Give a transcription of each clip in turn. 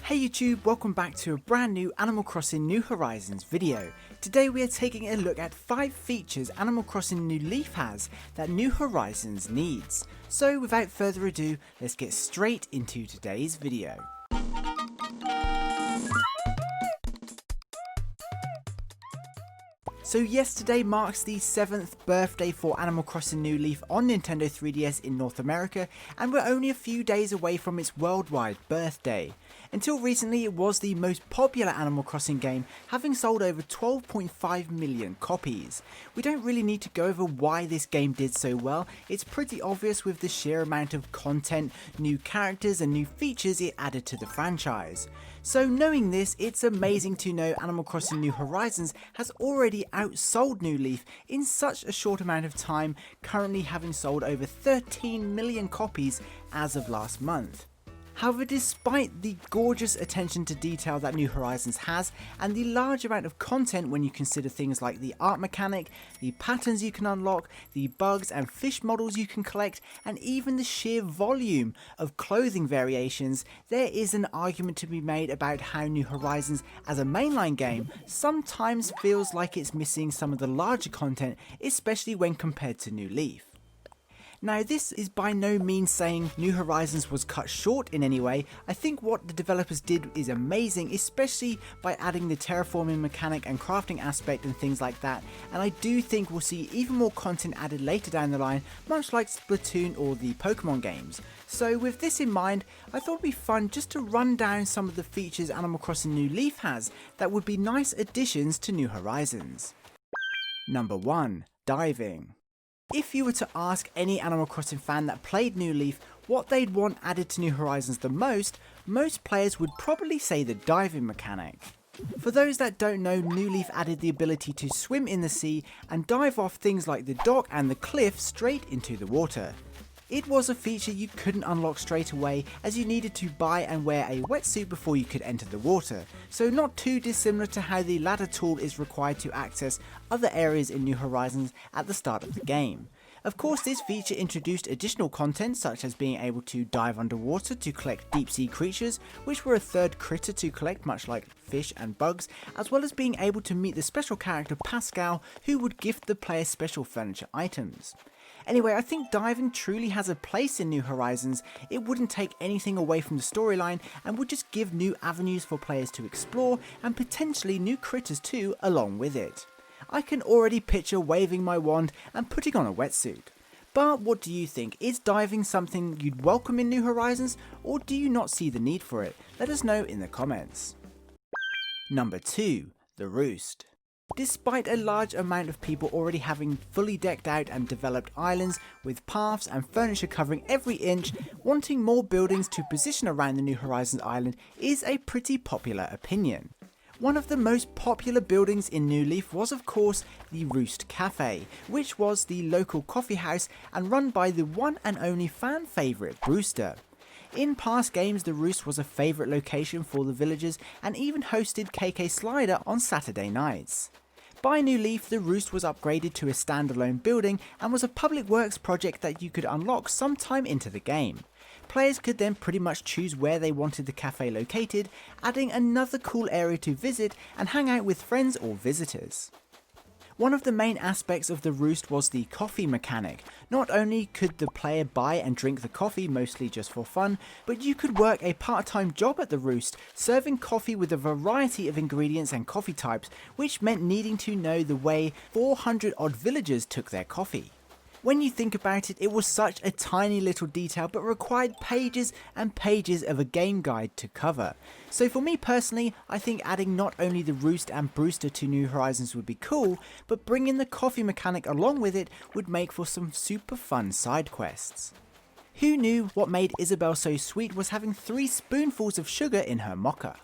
Hey YouTube, welcome back to a brand new Animal Crossing New Horizons video. Today we are taking a look at 5 features Animal Crossing New Leaf has that New Horizons needs. So without further ado, let's get straight into today's video. So yesterday marks the 7th birthday for Animal Crossing New Leaf on Nintendo 3DS in North America, and we're only a few days away from its worldwide birthday. Until recently it was the most popular Animal Crossing game, having sold over 12.5 million copies. We don't really need to go over why this game did so well, it's pretty obvious with the sheer amount of content, new characters and new features it added to the franchise. So knowing this, it's amazing to know Animal Crossing New Horizons has already outsold New Leaf in such a short amount of time, currently having sold over 13 million copies as of last month. However, despite the gorgeous attention to detail that New Horizons has, and the large amount of content when you consider things like the art mechanic, the patterns you can unlock, the bugs and fish models you can collect, and even the sheer volume of clothing variations, there is an argument to be made about how New Horizons as a mainline game sometimes feels like it's missing some of the larger content, especially when compared to New Leaf. Now this is by no means saying New Horizons was cut short in any way. I think what the developers did is amazing, especially by adding the terraforming mechanic and crafting aspect and things like that, and I do think we'll see even more content added later down the line, much like Splatoon or the Pokemon games. So with this in mind, I thought it'd be fun just to run down some of the features Animal Crossing New Leaf has that would be nice additions to New Horizons. Number 1. Diving. If you were to ask any Animal Crossing fan that played New Leaf what they'd want added to New Horizons the most players would probably say the diving mechanic. For those that don't know, New Leaf added the ability to swim in the sea and dive off things like the dock and the cliff straight into the water. It was a feature you couldn't unlock straight away, as you needed to buy and wear a wetsuit before you could enter the water, so not too dissimilar to how the ladder tool is required to access other areas in New Horizons at the start of the game. Of course, this feature introduced additional content such as being able to dive underwater to collect deep sea creatures, which were a third critter to collect much like fish and bugs, as well as being able to meet the special character PASCAL, who would gift the player special furniture items. Anyway, I think diving truly has a place in New Horizons. It wouldn't take anything away from the storyline and would just give new avenues for players to explore and potentially new critters too along with it. I can already picture waving my wand and putting on a wetsuit. But what do you think? Is diving something you'd welcome in New Horizons, or do you not see the need for it? Let us know in the comments. Number 2. The Roost. Despite a large amount of people already having fully decked out and developed islands with paths and furniture covering every inch, wanting more buildings to position around the New Horizons island is a pretty popular opinion. One of the most popular buildings in New Leaf was of course the Roost Cafe, which was the local coffee house and run by the one and only fan favourite Brewster. In past games, the Roost was a favourite location for the villagers and even hosted KK Slider on Saturday nights. By New Leaf, the Roost was upgraded to a standalone building and was a public works project that you could unlock sometime into the game. Players could then pretty much choose where they wanted the cafe located, adding another cool area to visit and hang out with friends or visitors. One of the main aspects of the Roost was the coffee mechanic. Not only could the player buy and drink the coffee, mostly just for fun, but you could work a part-time job at the Roost, serving coffee with a variety of ingredients and coffee types, which meant needing to know the way 400 odd villagers took their coffee. When you think about it, it was such a tiny little detail but required pages and pages of a game guide to cover. So for me personally, I think adding not only the Roost and Brewster to New Horizons would be cool, but bringing the coffee mechanic along with it would make for some super fun side quests. Who knew what made Isabelle so sweet was having 3 spoonfuls of sugar in her mocha?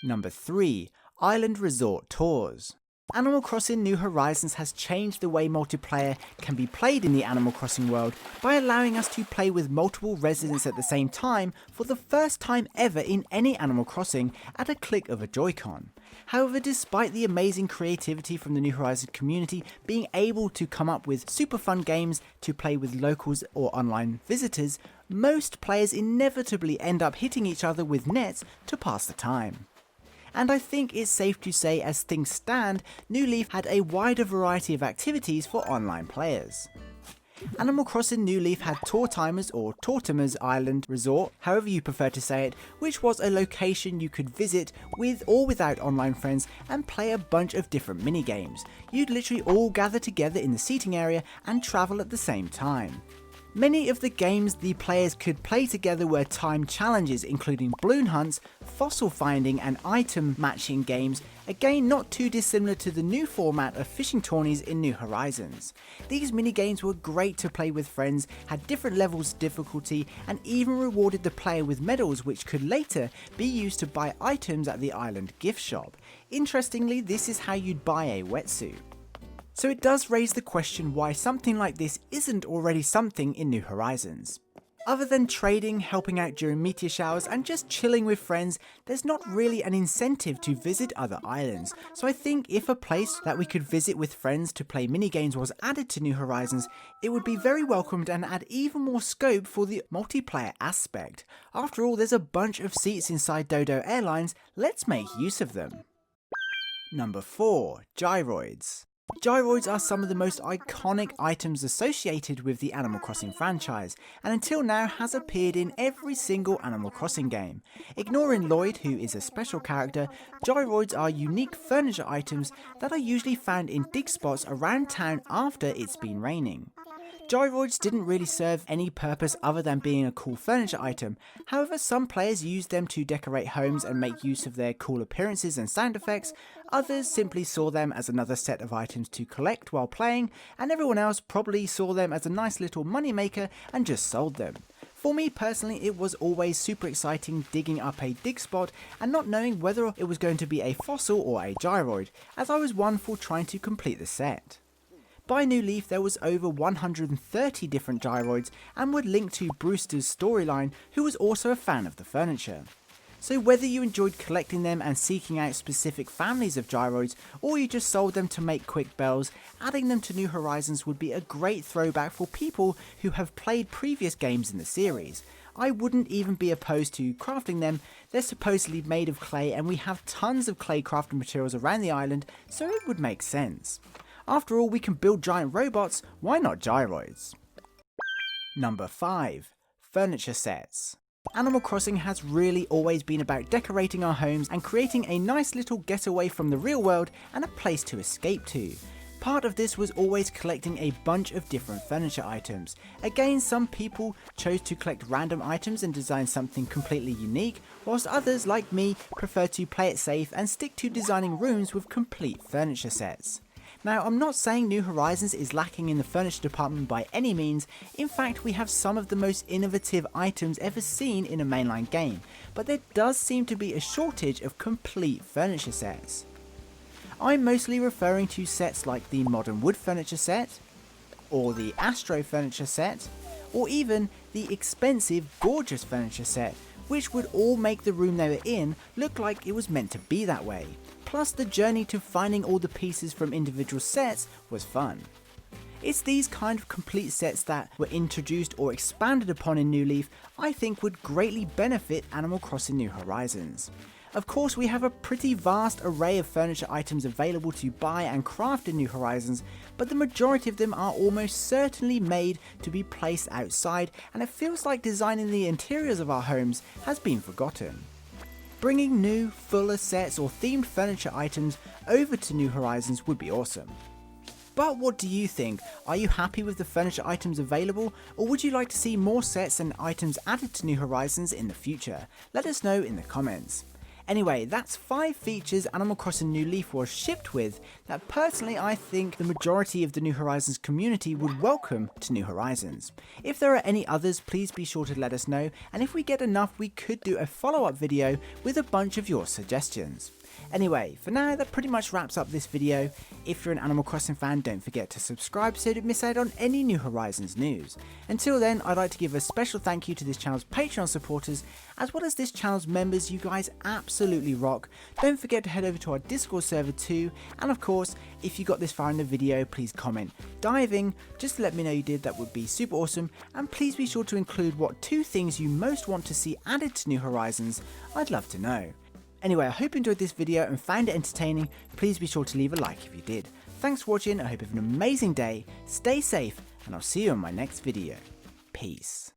Number 3. Island Resort Tours. Animal Crossing New Horizons has changed the way multiplayer can be played in the Animal Crossing world by allowing us to play with multiple residents at the same time for the first time ever in any Animal Crossing at a click of a Joy-Con. However, despite the amazing creativity from the New Horizons community being able to come up with super fun games to play with locals or online visitors, most players inevitably end up hitting each other with nets to pass the time. And I think it's safe to say, as things stand, New Leaf had a wider variety of activities for online players. Animal Crossing New Leaf had Tortimers or Tortimers Island Resort, however you prefer to say it, which was a location you could visit with or without online friends and play a bunch of different minigames. You'd literally all gather together in the seating area and travel at the same time. Many of the games the players could play together were timed challenges, including balloon hunts, fossil finding and item matching games, again not too dissimilar to the new format of fishing tourneys in New Horizons. These minigames were great to play with friends, had different levels of difficulty and even rewarded the player with medals which could later be used to buy items at the island gift shop. Interestingly, this is how you'd buy a wetsuit. So it does raise the question why something like this isn't already something in New Horizons. Other than trading, helping out during meteor showers and just chilling with friends, there's not really an incentive to visit other islands. So I think if a place that we could visit with friends to play minigames was added to New Horizons, it would be very welcomed and add even more scope for the multiplayer aspect. After all, there's a bunch of seats inside Dodo Airlines, let's make use of them. Number 4. Gyroids. Gyroids are some of the most iconic items associated with the Animal Crossing franchise, and until now has appeared in every single Animal Crossing game. Ignoring Lloyd, who is a special character, Gyroids are unique furniture items that are usually found in dig spots around town after it's been raining. Gyroids didn't really serve any purpose other than being a cool furniture item, however some players used them to decorate homes and make use of their cool appearances and sound effects, others simply saw them as another set of items to collect while playing, and everyone else probably saw them as a nice little money maker and just sold them. For me personally, it was always super exciting digging up a dig spot and not knowing whether it was going to be a fossil or a gyroid, as I was one for trying to complete the set. By New Leaf there was over 130 different gyroids and would link to Brewster's storyline, who was also a fan of the furniture. So whether you enjoyed collecting them and seeking out specific families of gyroids, or you just sold them to make quick bells, adding them to New Horizons would be a great throwback for people who have played previous games in the series. I wouldn't even be opposed to crafting them. They're supposedly made of clay and we have tons of clay crafting materials around the island, so it would make sense. After all, we can build giant robots, why not gyroids? Number 5. Furniture sets. Animal Crossing has really always been about decorating our homes and creating a nice little getaway from the real world and a place to escape to. Part of this was always collecting a bunch of different furniture items. Again, some people chose to collect random items and design something completely unique, whilst others, like me, prefer to play it safe and stick to designing rooms with complete furniture sets. Now, I'm not saying New Horizons is lacking in the furniture department by any means. In fact, we have some of the most innovative items ever seen in a mainline game, but there does seem to be a shortage of complete furniture sets. I'm mostly referring to sets like the Modern Wood furniture set, or the Astro furniture set, or even the expensive Gorgeous furniture set, which would all make the room they were in look like it was meant to be that way. Plus, the journey to finding all the pieces from individual sets was fun. It's these kind of complete sets that were introduced or expanded upon in New Leaf I think would greatly benefit Animal Crossing New Horizons. Of course, we have a pretty vast array of furniture items available to buy and craft in New Horizons, but the majority of them are almost certainly made to be placed outside, and it feels like designing the interiors of our homes has been forgotten. Bringing new, fuller sets or themed furniture items over to New Horizons would be awesome. But what do you think? Are you happy with the furniture items available, or would you like to see more sets and items added to New Horizons in the future? Let us know in the comments. Anyway, that's 5 features Animal Crossing New Leaf was shipped with that personally I think the majority of the New Horizons community would welcome to New Horizons. If there are any others, please be sure to let us know, and if we get enough we could do a follow-up video with a bunch of your suggestions. Anyway, for now that pretty much wraps up this video. If you're an Animal Crossing fan, don't forget to subscribe so you don't miss out on any New Horizons news. Until then, I'd like to give a special thank you to this channel's Patreon supporters, as well as this channel's members. You guys absolutely rock. Don't forget to head over to our Discord server too, and of course, if you got this far in the video, please comment diving just to let me know you did. That would be super awesome, and please be sure to include what 2 things you most want to see added to New Horizons. I'd love to know. Anyway, I hope you enjoyed this video and found it entertaining. Please be sure to leave a like if you did. Thanks for watching, I hope you have an amazing day, stay safe, and I'll see you in my next video. Peace.